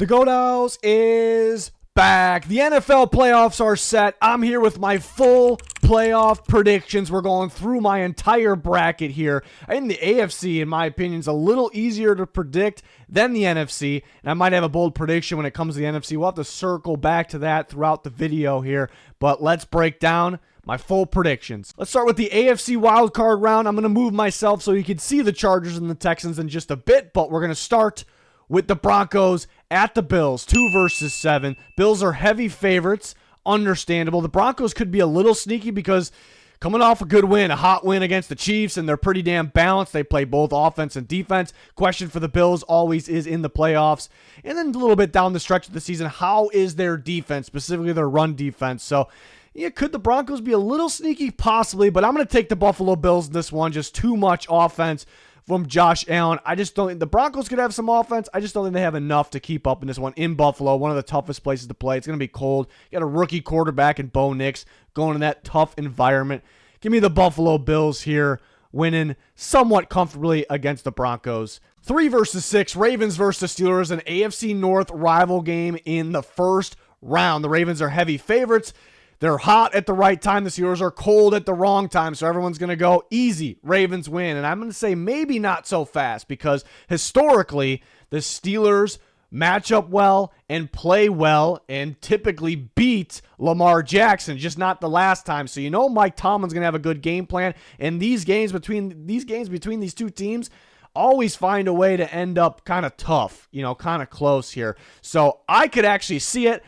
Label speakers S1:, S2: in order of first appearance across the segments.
S1: The Goat House is back. The NFL playoffs are set. I'm here with my full playoff predictions. We're going through my entire bracket here. In the AFC, in my opinion, is a little easier to predict than the NFC. And I might have a bold prediction when it comes to the NFC. We'll have to circle back to that throughout the video here. But let's break down my full predictions. Let's start with the AFC wildcard round. I'm going to move myself so you can see the Chargers and the Texans in just a bit. But we're going to start with the Broncos at the Bills, 2 versus 7. Bills are heavy favorites, understandable. The Broncos could be a little sneaky because coming off a good win, a hot win against the Chiefs, and they're pretty damn balanced. They play both offense and defense. Question for the Bills always is in the playoffs. And then a little bit down the stretch of the season, how is their defense, specifically their run defense? So, yeah, could the Broncos be a little sneaky? Possibly, but I'm going to take the Buffalo Bills in this one. Just too much offense from Josh Allen. I just don't think the Broncos could have some offense. I just don't think they have enough to keep up in this one in Buffalo, one of the toughest places to play. It's going to be cold. You got a rookie quarterback in Bo Nix going in that tough environment. Give me the Buffalo Bills here, winning somewhat comfortably against the Broncos. 3 versus 6, Ravens versus Steelers, an AFC North rival game in the first round. The Ravens are heavy favorites. They're hot at the right time. The Steelers are cold at the wrong time, so everyone's going to go easy. Ravens win. And I'm going to say maybe not so fast because historically, the Steelers match up well and play well and typically beat Lamar Jackson, just not the last time. So you know Mike Tomlin's going to have a good game plan. And these games between these two teams always find a way to end up kind of tough, kind of close here. So I could actually see it.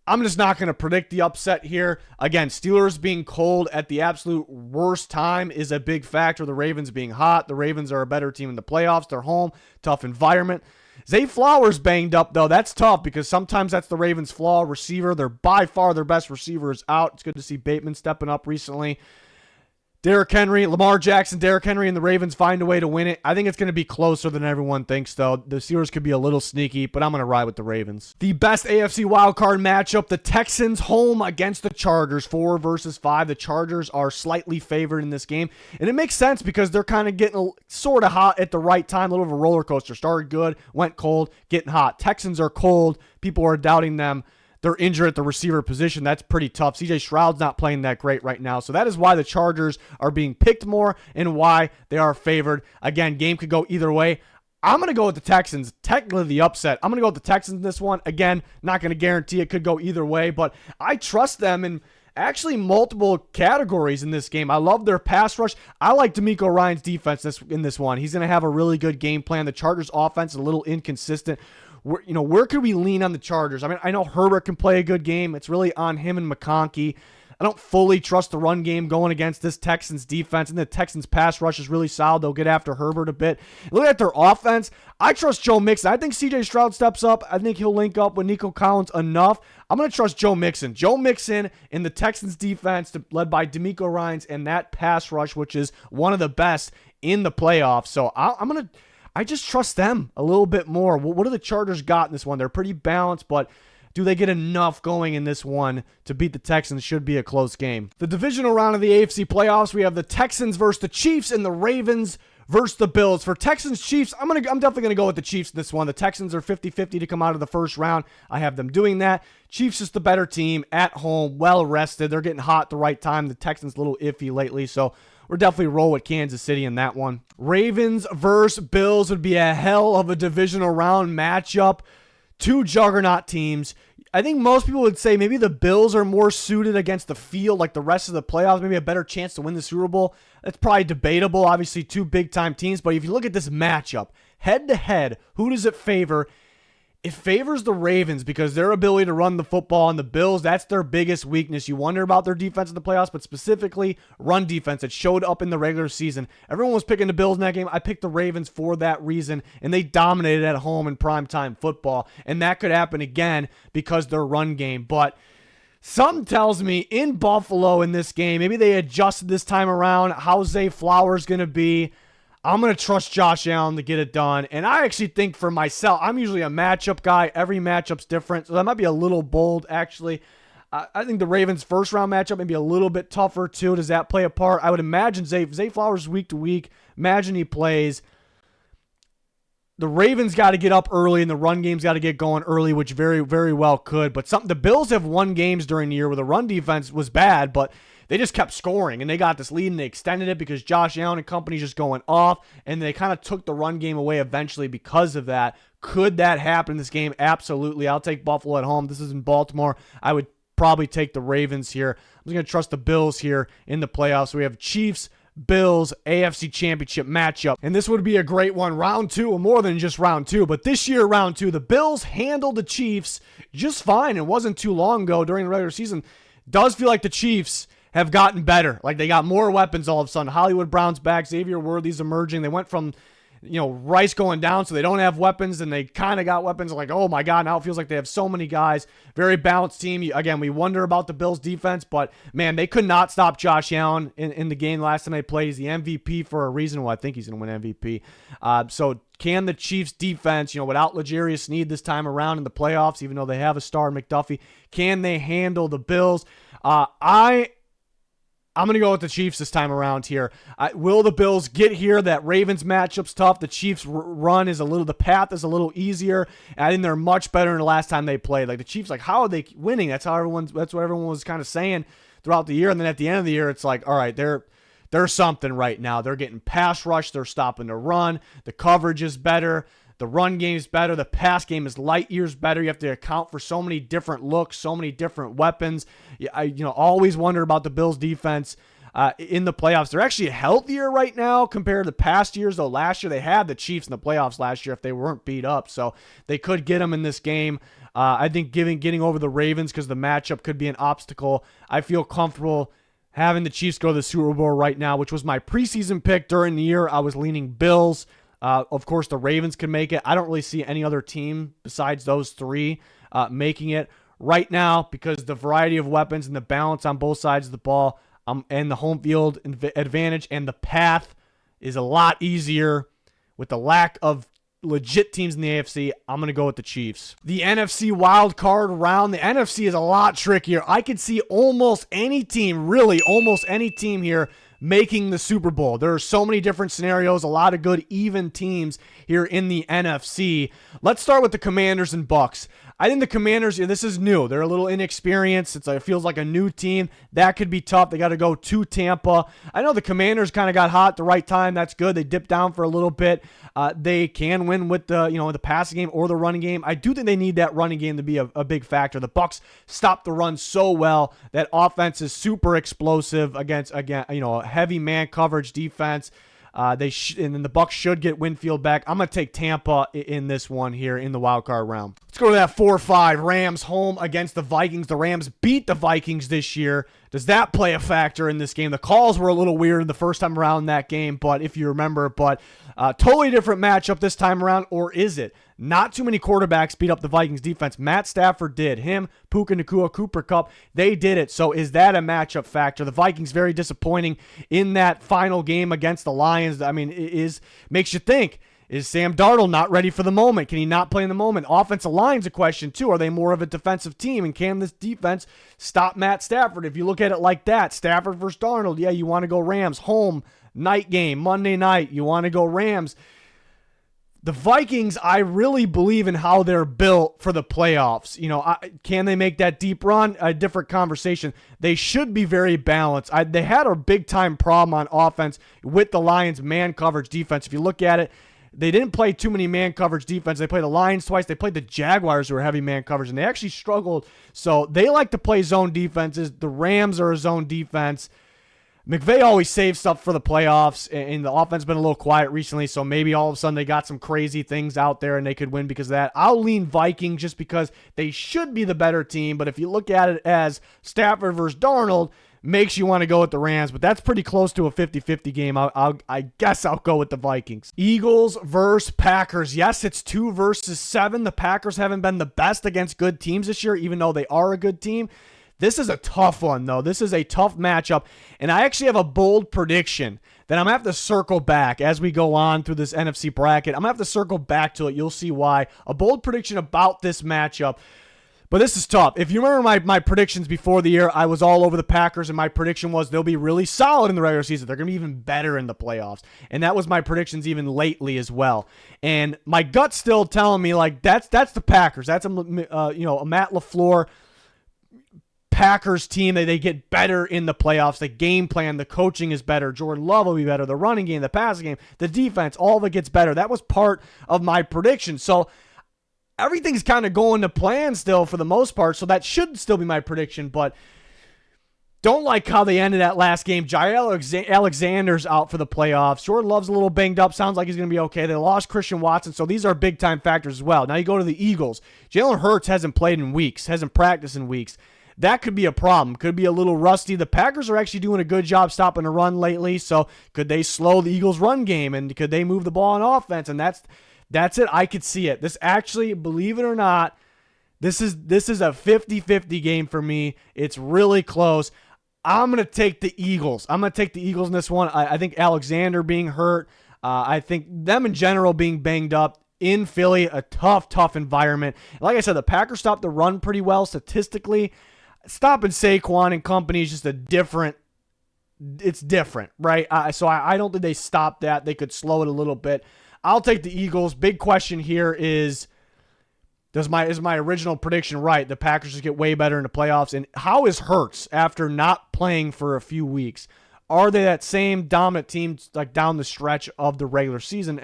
S1: I'm just not going to predict the upset here. Again, Steelers being cold at the absolute worst time is a big factor. The Ravens being hot. The Ravens are a better team in the playoffs. They're home. Tough environment. Zay Flowers banged up, though. That's tough because sometimes that's the Ravens' flaw. Receiver, they're by far their best receiver is out. It's good to see Bateman stepping up recently. Derrick Henry, Lamar Jackson, Derrick Henry, and the Ravens find a way to win it. I think it's going to be closer than everyone thinks, though. The Steelers could be a little sneaky, but I'm going to ride with the Ravens. The best AFC wildcard matchup, the Texans home against the Chargers, 4 versus 5. The Chargers are slightly favored in this game, and it makes sense because they're kind of getting sort of hot at the right time, a little of a roller coaster. Started good, went cold, getting hot. Texans are cold. People are doubting them. They're injured at the receiver position. That's pretty tough. CJ Stroud's not playing that great right now. So that is why the Chargers are being picked more and why they are favored. Again, game could go either way. I'm going to go with the Texans. Technically the upset. I'm going to go with the Texans in this one. Again, not going to guarantee it could go either way, but I trust them in actually multiple categories in this game. I love their pass rush. I like D'Amico Ryan's defense in this one. He's going to have a really good game plan. The Chargers offense is a little inconsistent. Where could we lean on the Chargers? I mean, I know Herbert can play a good game. It's really on him and McConkey. I don't fully trust the run game going against this Texans defense, and the Texans pass rush is really solid. They'll get after Herbert a bit. Look at their offense. I trust Joe Mixon. I think CJ Stroud steps up. I think he'll link up with Nico Collins enough. I'm going to trust Joe Mixon. Joe Mixon in the Texans defense, led by D'Amico Ryans, and that pass rush, which is one of the best in the playoffs. So I just trust them a little bit more. What do the Chargers got in this one? They're pretty balanced, but do they get enough going in this one to beat the Texans? Should be a close game. The divisional round of the AFC playoffs, we have the Texans versus the Chiefs and the Ravens versus the Bills. For Texans-Chiefs, I'm definitely going to go with the Chiefs in this one. The Texans are 50-50 to come out of the first round. I have them doing that. Chiefs is the better team at home, well rested. They're getting hot at the right time. The Texans a little iffy lately, so we're definitely roll with Kansas City in that one. Ravens versus Bills would be a hell of a divisional round matchup. 2 juggernaut teams. I think most people would say maybe the Bills are more suited against the field, like the rest of the playoffs, maybe a better chance to win the Super Bowl. That's probably debatable. Obviously, 2 big-time teams. But if you look at this matchup, head-to-head, who does it favor? It favors the Ravens because their ability to run the football, and the Bills, that's their biggest weakness. You wonder about their defense in the playoffs, but specifically run defense. It showed up in the regular season. Everyone was picking the Bills in that game. I picked the Ravens for that reason, and they dominated at home in primetime football. And that could happen again because their run game. But something tells me in Buffalo in this game, maybe they adjusted this time around. How's Zay Flowers going to be? I'm going to trust Josh Allen to get it done. And I actually think for myself, I'm usually a matchup guy. Every matchup's different. So that might be a little bold, actually. I think the Ravens' first-round matchup may be a little bit tougher, too. Does that play a part? I would imagine Zay Flowers week to week. Imagine he plays. the Ravens got to get up early and the run game's got to get going early, which very, very well could. But the Bills have won games during the year where the run defense was bad, but they just kept scoring, and they got this lead, and they extended it because Josh Allen and company just going off, and they kind of took the run game away eventually because of that. Could that happen in this game? Absolutely. I'll take Buffalo at home. This is in Baltimore. I would probably take the Ravens here. I'm just going to trust the Bills here in the playoffs. So we have Chiefs, Bills, AFC Championship matchup. And this would be a great one. Round 2, or more than just round 2. But this year, round 2, the Bills handled the Chiefs just fine. It wasn't too long ago during the regular season. Does feel like the Chiefs have gotten better. Like they got more weapons all of a sudden. Hollywood Brown's back. Xavier Worthy's emerging. They went from, Rice going down, so they don't have weapons, and they kind of got weapons. Like, oh my God, now it feels like they have so many guys. Very balanced team. Again, we wonder about the Bills' defense, but man, they could not stop Josh Allen in the game last time they played. He's the MVP for a reason. Well, I think he's going to win MVP. So can the Chiefs' defense, without L'Jarius Sneed this time around in the playoffs, even though they have a star McDuffie, can they handle the Bills? I'm going to go with the Chiefs this time around here. Will the Bills get here? That Ravens matchup's tough. The Chiefs run the path is a little easier. And I think they're much better than the last time they played. Like the Chiefs, how are they winning? That's what everyone was kind of saying throughout the year. And then at the end of the year, it's like, all right, they're something right now. They're getting pass rush. They're stopping the run. The coverage is better. The run game is better. The pass game is light years better. You have to account for so many different looks, so many different weapons. I always wonder about the Bills' defense in the playoffs. They're actually healthier right now compared to past years, though last year they had the Chiefs in the playoffs last year if they weren't beat up. So they could get them in this game. I think getting over the Ravens because the matchup could be an obstacle. I feel comfortable having the Chiefs go to the Super Bowl right now, which was my preseason pick during the year. I was leaning Bills. Of course, the Ravens can make it. I don't really see any other team besides those three making it right now because the variety of weapons and the balance on both sides of the ball and the home field advantage and the path is a lot easier with the lack of legit teams in the AFC. I'm going to go with the Chiefs. The NFC wild card round. The NFC is a lot trickier. I could see almost any team here making the Super Bowl. There are so many different scenarios, a lot of good even teams here in the NFC. Let's start with the Commanders and Bucks. I think the Commanders, this is new. They're a little inexperienced. It feels like a new team. That could be tough. They got to go to Tampa. I know the Commanders kind of got hot at the right time. That's good. They dipped down for a little bit. They can win with the passing game or the running game. I do think they need that running game to be a big factor. The Bucks stopped the run so well. That offense is super explosive against a heavy man coverage defense. And then the Bucks should get Winfield back. I'm going to take Tampa in this one here in the wild card round. Let's go to that 4-5 Rams home against the Vikings. The Rams beat the Vikings this year. Does that play a factor in this game? The calls were a little weird the first time around in that game, but if you remember, totally different matchup this time around, or is it? Not too many quarterbacks beat up the Vikings defense. Matt Stafford did. Him, Puka Nacua, Cooper Kupp, they did it. So is that a matchup factor? The Vikings very disappointing in that final game against the Lions. I mean, makes you think. Is Sam Darnold not ready for the moment? Can he not play in the moment? Offensive line's a question, too. Are they more of a defensive team? And can this defense stop Matt Stafford? If you look at it like that, Stafford versus Darnold, yeah, you want to go Rams. Home, night game, Monday night, you want to go Rams. The Vikings, I really believe in how they're built for the playoffs. Can they make that deep run? A different conversation. They should be very balanced. They had a big-time problem on offense with the Lions' man coverage defense. If you look at it, they didn't play too many man coverage defense. They played the Lions twice. They played the Jaguars, who are heavy man coverage, and they actually struggled. So they like to play zone defenses. The Rams are a zone defense. McVay always saves stuff for the playoffs, and the offense has been a little quiet recently, so maybe all of a sudden they got some crazy things out there and they could win because of that. I'll lean Vikings just because they should be the better team, but if you look at it as Stafford versus Darnold, makes you want to go with the Rams, but that's pretty close to a 50-50 game. I guess I'll go with the Vikings. Eagles versus Packers. Yes, it's 2 versus 7. The Packers haven't been the best against good teams this year, even though they are a good team. This is a tough one, though. This is a tough matchup, and I actually have a bold prediction that I'm going to have to circle back as we go on through this NFC bracket. I'm going to have to circle back to it. You'll see why. A bold prediction about this matchup. But this is tough. If you remember my predictions before the year, I was all over the Packers, and my prediction was they'll be really solid in the regular season. They're going to be even better in the playoffs. And that was my predictions even lately as well. And my gut's still telling me, like, that's the Packers. That's a Matt LaFleur Packers team. They get better in the playoffs. The game plan, the coaching is better. Jordan Love will be better. The running game, the passing game, the defense, all of it gets better. That was part of my prediction. So everything's kind of going to plan still for the most part, so that should still be my prediction, but don't like how they ended that last game. Jair Alexander's out for the playoffs. Jordan Love's a little banged up. Sounds like he's going to be okay. They lost Christian Watson, so these are big-time factors as well. Now you go to the Eagles. Jalen Hurts hasn't played in weeks, hasn't practiced in weeks. That could be a problem. Could be a little rusty. The Packers are actually doing a good job stopping the run lately, so could they slow the Eagles' run game, and could they move the ball on offense? And that's it. I could see it. This actually, believe it or not, this is a 50-50 game for me. It's really close. I'm going to take the Eagles. I'm going to take the Eagles in this one. I think Alexander being hurt. I think them in general being banged up in Philly, a tough environment. Like I said, the Packers stopped the run pretty well statistically. Stopping Saquon and company is just it's different, right? So I don't think they stopped that. They could slow it a little bit. I'll take the Eagles. Big question here is my original prediction right? The Packers just get way better in the playoffs. And how is Hurts after not playing for a few weeks? Are they that same dominant team like down the stretch of the regular season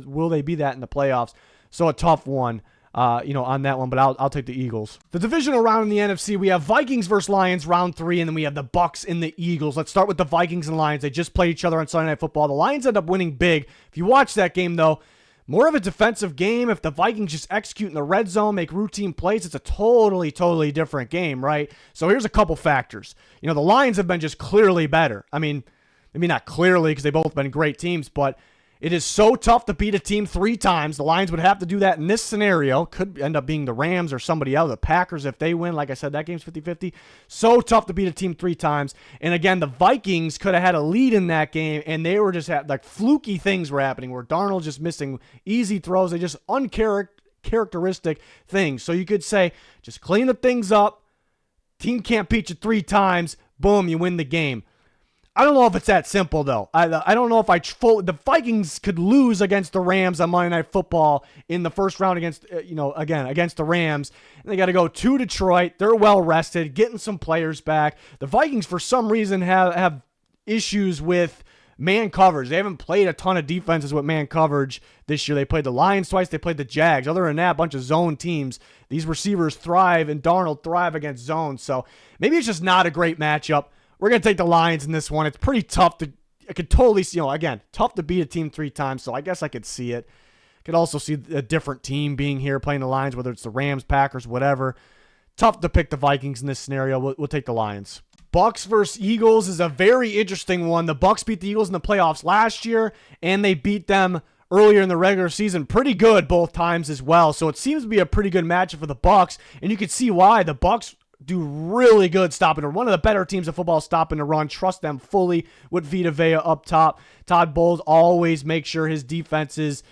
S1: will they be that in the playoffs? So a tough one. On that one, but I'll take the Eagles. The divisional round in the NFC, we have Vikings versus Lions, round 3, and then we have the Bucks and the Eagles. Let's start with the Vikings and Lions. They just played each other on Sunday Night Football. The Lions end up winning big. If you watch that game, though, more of a defensive game. If the Vikings just execute in the red zone, make routine plays, it's a totally different game, right? So here's a couple factors. The Lions have been just clearly better. I mean, maybe not clearly because they've both been great teams, but it is so tough to beat a team 3 times. The Lions would have to do that in this scenario. Could end up being the Rams or somebody else. The Packers, if they win, like I said, that game's 50-50. So tough to beat a team 3 times. And again, the Vikings could have had a lead in that game, and they were just like fluky things were happening where Darnold just missing easy throws. They just uncharacteristic things. So you could say, just clean the things up. Team can't beat you 3 times. Boom, you win the game. I don't know if it's that simple, though. I don't know if the Vikings could lose against the Rams on Monday Night Football in the first round against the Rams. And they got to go to Detroit. They're well rested, getting some players back. The Vikings, for some reason, have issues with man coverage. They haven't played a ton of defenses with man coverage this year. They played the Lions twice. They played the Jags. Other than that, a bunch of zone teams. These receivers thrive, and Darnold thrive against zones. So maybe it's just not a great matchup. We're going to take the Lions in this one. It's pretty tough I could totally see, tough to beat a team 3 times, so I guess I could see it. Could also see a different team being here playing the Lions, whether it's the Rams, Packers, whatever. Tough to pick the Vikings in this scenario. We'll take the Lions. Bucks versus Eagles is a very interesting one. The Bucks beat the Eagles in the playoffs last year, and they beat them earlier in the regular season pretty good both times as well. So it seems to be a pretty good matchup for the Bucks, and you can see why. The Bucks do really good stopping the run. One of the better teams in football stopping the run. Trust them fully with Vita Vea up top. Todd Bowles always makes sure his defenses,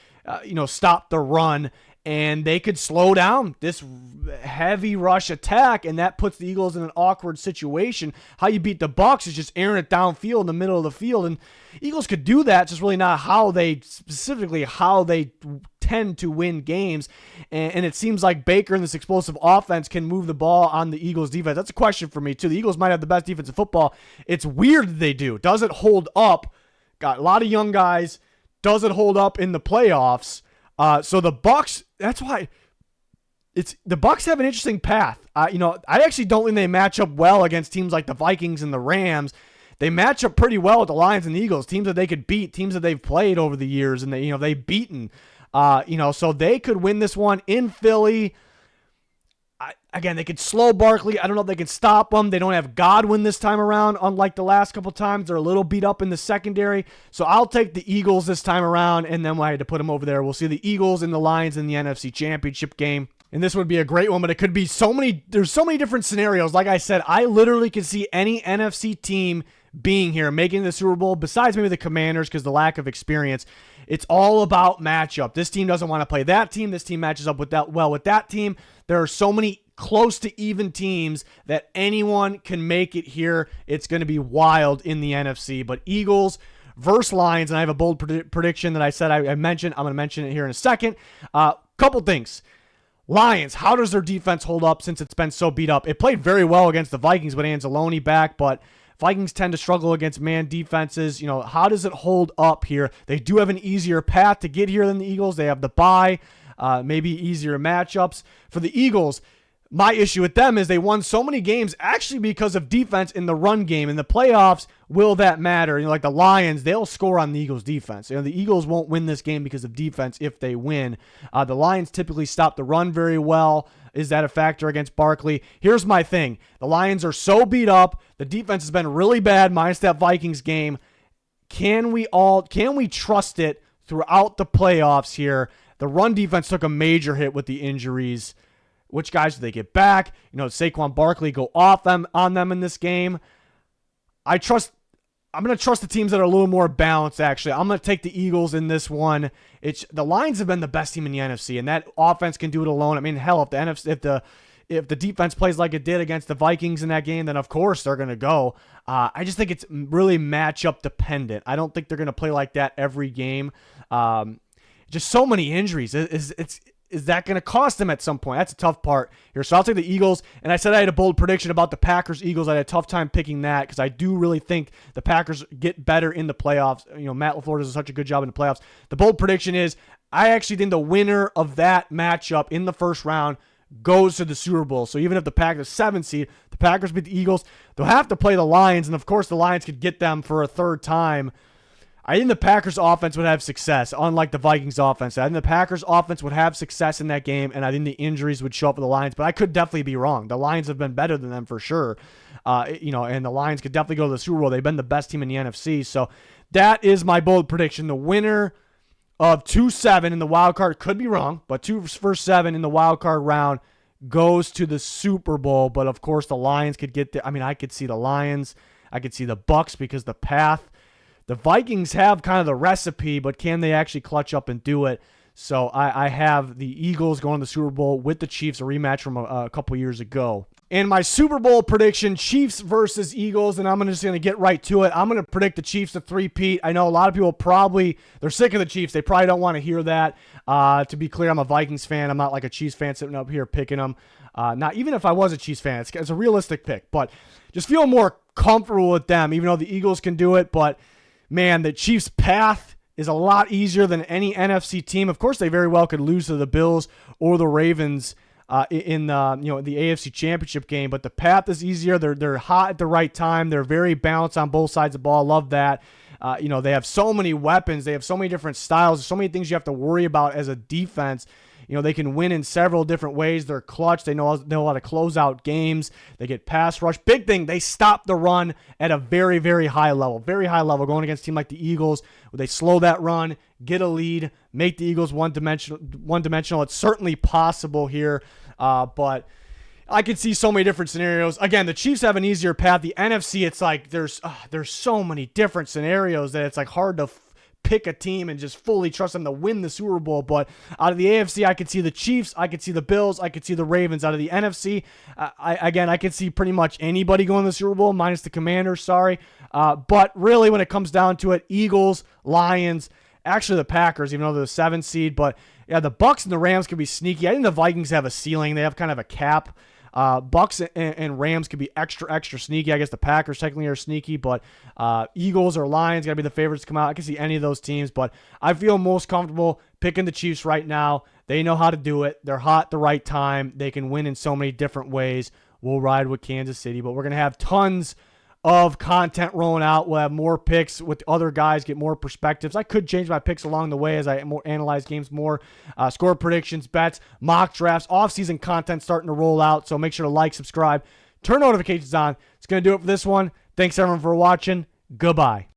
S1: stop the run, and they could slow down this heavy rush attack, and that puts the Eagles in an awkward situation. How you beat the Bucks is just airing it downfield in the middle of the field, and Eagles could do that. It's just really not how they tend to win games, and it seems like Baker and this explosive offense can move the ball on the Eagles defense. That's a question for me too. The Eagles might have the best defense in football. It's weird that they do. Does it hold up? Got a lot of young guys. Does it hold up in the playoffs? So the Bucks, that's why the Bucks have an interesting path. I actually don't think they match up well against teams like the Vikings and the Rams. They match up pretty well with the Lions and the Eagles, teams that they could beat, teams that they've played over the years, and they've beaten. So they could win this one in Philly. Again, they could slow Barkley. I don't know if they can stop them. They don't have Godwin this time around, unlike the last couple times. They're a little beat up in the secondary. So I'll take the Eagles this time around, and then I had to put them over there. We'll see the Eagles and the Lions in the NFC Championship game. And this would be a great one, but it could be there's so many different scenarios. Like I said, I literally could see any NFC team being here, making the Super Bowl, besides maybe the Commanders because the lack of experience. It's all about matchup. This team doesn't want to play that team. This team matches up with that team. There are so many close to even teams that anyone can make it here. It's going to be wild in the NFC. But Eagles versus Lions, and I have a bold prediction that I said I mentioned. I'm going to mention it here in a second. Couple things. Lions, how does their defense hold up since it's been so beat up? It played very well against the Vikings with Anzalone back, but Vikings tend to struggle against man defenses. How does it hold up here? They do have an easier path to get here than the Eagles. They have the bye, maybe easier matchups. For the Eagles, my issue with them is they won so many games actually because of defense in the run game. In the playoffs, will that matter? Like the Lions, they'll score on the Eagles' defense. The Eagles won't win this game because of defense if they win. The Lions typically stop the run very well. Is that a factor against Barkley? Here's my thing. The Lions are so beat up. The defense has been really bad minus that Vikings game. Can we trust it throughout the playoffs here? The run defense took a major hit with the injuries. Which guys do they get back? Saquon Barkley go off on them in this game. I'm going to trust the teams that are a little more balanced, actually. I'm going to take the Eagles in this one. The Lions have been the best team in the NFC, and that offense can do it alone. I mean, hell, if the defense plays like it did against the Vikings in that game, then of course they're going to go. I just think it's really matchup dependent. I don't think they're going to play like that every game. Just so many injuries. Is that going to cost them at some point? That's a tough part here. So I'll take the Eagles. And I said I had a bold prediction about the Packers-Eagles. I had a tough time picking that because I do really think the Packers get better in the playoffs. Matt LaFleur does such a good job in the playoffs. The bold prediction is I actually think the winner of that matchup in the first round goes to the Super Bowl. So even if the Packers 7 seed, the Packers beat the Eagles, they'll have to play the Lions. And, of course, the Lions could get them for a third time. I think the Packers offense would have success, unlike the Vikings offense. I think the Packers offense would have success in that game, and I think the injuries would show up for the Lions, but I could definitely be wrong. The Lions have been better than them for sure. And the Lions could definitely go to the Super Bowl. They've been the best team in the NFC. So that is my bold prediction. The winner of 2-7 in the wild card, could be wrong, but 2 versus 7 in the wild card round goes to the Super Bowl. But of course the Lions could get there. I mean, I could see the Lions. I could see the Bucs because the path. The Vikings have kind of the recipe, but can they actually clutch up and do it? So I have the Eagles going to the Super Bowl with the Chiefs, a rematch from a couple years ago. And my Super Bowl prediction, Chiefs versus Eagles, and I'm just going to get right to it. I'm going to predict the Chiefs to three-peat. I know a lot of people they're sick of the Chiefs. They probably don't want to hear that. To be clear, I'm a Vikings fan. I'm not like a Chiefs fan sitting up here picking them. Not even if I was a Chiefs fan. It's a realistic pick, but just feel more comfortable with them, even though the Eagles can do it. But man, the Chiefs' path is a lot easier than any NFC team. Of course, they very well could lose to the Bills or the Ravens in the AFC Championship game, but the path is easier. They're hot at the right time. They're very balanced on both sides of the ball. Love that. They have so many weapons. They have so many different styles. There's so many things you have to worry about as a defense. They can win in several different ways. They're clutch. They know how to close out games. They get pass rush. Big thing, they stop the run at a very, very high level. Very high level. Going against a team like the Eagles, where they slow that run, get a lead, make the Eagles one-dimensional. It's certainly possible here, but I could see so many different scenarios. Again, the Chiefs have an easier path. The NFC, it's like there's so many different scenarios that it's like hard to pick a team and just fully trust them to win the Super Bowl. But out of the AFC, I could see the Chiefs, I could see the Bills, I could see the Ravens. Out of the NFC, I could see pretty much anybody going to the Super Bowl, minus the Commanders, sorry. But really, when it comes down to it, Eagles, Lions, actually the Packers, even though they're the 7 seed. But yeah, the Bucs and the Rams could be sneaky. I think the Vikings have a ceiling. They have kind of a cap. Bucs and Rams could be extra sneaky. I guess the Packers technically are sneaky, but Eagles or Lions got to be the favorites to come out. I can see any of those teams, but I feel most comfortable picking the Chiefs right now. They know how to do it. They're hot at the right time. They can win in so many different ways. We'll ride with Kansas City, but we're going to have tons of content rolling out. We'll have more picks with other guys, get more perspectives. I could change my picks along the way as I analyze games more. Score predictions, bets, mock drafts, off-season content starting to roll out. So make sure to like, subscribe, turn notifications on. It's going to do it for this one. Thanks everyone for watching. Goodbye.